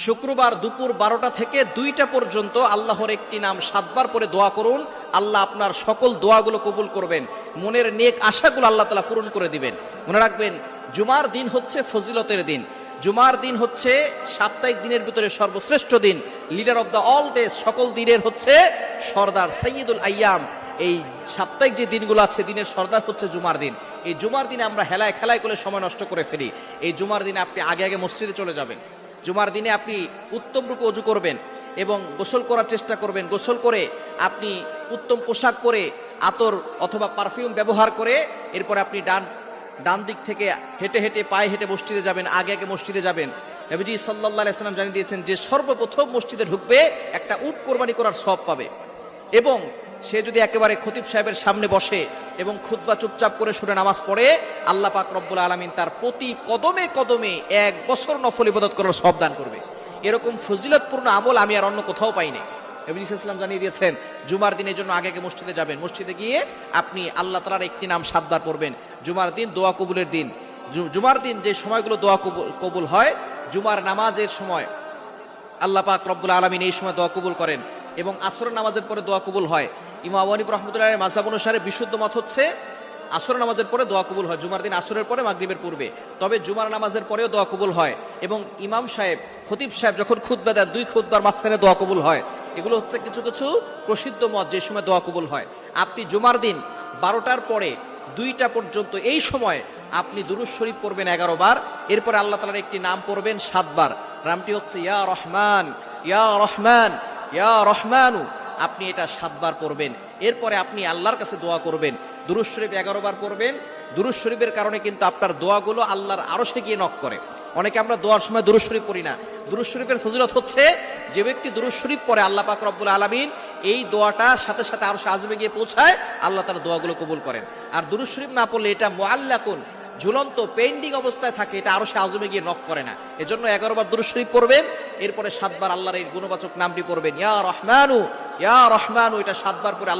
শুক্রবার দুপুর 12টা থেকে 2টা পর্যন্ত আল্লাহর একটি নাম 7 বার পরে দোয়া করুন। আল্লাহ আপনার সকল দোয়াগুলো কবুল করবেন, মনের নেক আশাগুলো আল্লাহ তাআলা পূরণ করে দিবেন। মনে রাখবেন, জুমার দিন হচ্ছে ফজিলতের দিন। জুমার দিন হচ্ছে সাপ্তাহিক দিনের ভিতরে সর্বশ্রেষ্ঠ দিন, leader of the all days, সকল দিনের হচ্ছে সর্দার, সাইয়্যিদুল আইয়াম। এই সাপ্তাহিক যে দিনগুলো আছে, দিনের সর্দার হচ্ছে জুমার দিন। এই জুমার দিনে আমরা হেলায় খেলায় করে সময় নষ্ট করে ফেলি। এই জুমার দিনে আপনি আগে আগে মসজিদে চলে যাবেন। জুমার দিনে আপনি উত্তম রূপে ওযু করবেন এবং গোসল করার চেষ্টা করবেন। গোসল করে আপনি উত্তম পোশাক পরে, আতর অথবা পারফিউম ব্যবহার করে, এরপরে আপনি ডান দিক থেকে হেঁটে হেঁটে পায়ে হেঁটে মসজিদে যাবেন, আগে আগে মসজিদে যাবেন। নবীজি সাল্লাল্লাহু আলাইহি ওয়াসাল্লাম জানিয়ে দিয়েছেন যে সর্বপ্রথম মসজিদে ঢুকবে একটা উট কোরবানি করার সওয়াব পাবে। এবং সে যদি একেবারে খতিব সাহেবের সামনে বসে এবং খুতবা চুপচাপ করে শুনে নামাজ পড়ে, আল্লাহ পাক রব্বুল আলামিন তার প্রতি কদমে কদমে 1 বছর নফল ইবাদত করার সওয়াব দান করবে। এরকম ফজিলতপূর্ণ আমল আমি আর অন্য কোথাও পাইনি। নবী সাল্লাল্লাহু আলাইহি ওয়াসাল্লাম জানিয়ে দিয়েছেন জুমার দিনের জন্য আগে আগে মসজিদে যাবেন। মসজিদে গিয়ে আপনি আল্লাহ তাআলার একটি নাম 7 বার পড়বেন। জুমার দিন দোয়া কবুলের দিন। জুমার দিন যে সময়গুলো দোয়া কবুল হয়, জুমার নামাজের সময় আল্লাহ পাক রব্বুল আলামিন এই সময় দোয়া কবুল করেন, এবং আসরের নামাজের পরে দোয়া কবুল হয়। ইমাম আবু হানিফা রাহমাতুল্লাহির মাযহাব অনুসারে বিশুদ্ধ মত হচ্ছে আসরের নামাজের পরে দোয়া কবুল হয়, জুমার দিন আসরের পরে মাগরিবের পূর্বে। তবে জুমার নামাজের পরেও দোয়া কবুল হয়, এবং ইমাম সাহেব, খতিব সাহেব যখন খুতবা দেন 2 খুতবার মাঝখানে দোয়া কবুল হয়। এগুলো হচ্ছে কিছু কিছু প্রসিদ্ধ মত যে সময় দোয়া কবুল হয়। আপনি জুমার দিন 12টার পরে 2টা পর্যন্ত এই সময় আপনি দুরূদ শরীফ পড়বেন 11 বার। এরপরে আল্লাহ তাআলার একটি নাম পড়বেন 7 বার। নামটি হচ্ছে ইয়া রহমান, ইয়া রহমান, ইয়া রহমানু। আপনি এটা 7 বার পড়বেন। এরপরে আপনি আল্লাহর কাছে দোয়া করবেন। দুরূদ শরীফ 11 বার পড়বেন। দুরূদ শরীফের কারণে কিন্তু আপনার দোয়াগুলো আল্লাহর আরশে গিয়ে নক করে। অনেকে আমরা দোয়ার সময় দুরূদ শরীফ পড়ি না। দুরূদ শরীফের ফজিলত হচ্ছে, যে ব্যক্তি দুরূদ শরীফ পড়ে আল্লাহ পাক রব্বুল আলামিন এই দোয়াটা সাথে সাথে আরশে আযমে গিয়ে পৌঁছায়, আল্লাহ তার দোয়াগুলো কবুল করেন। আর দুরূদ শরীফ না পড়লে এটা মুআল্লাকুন, ঝুলন্ত পেন্ডিং অবস্থায় থাকে, এটা আরশে আযমে গিয়ে নক করে না। এজন্য 11 বার দুরূদ শরীফ পড়বেন, এরপরে 7 বার আল্লাহর এই গুণবাচক নামটি পড়বেন, ইয়া রহমানু, ইয়া রহমানু। এটা 7 বার পরে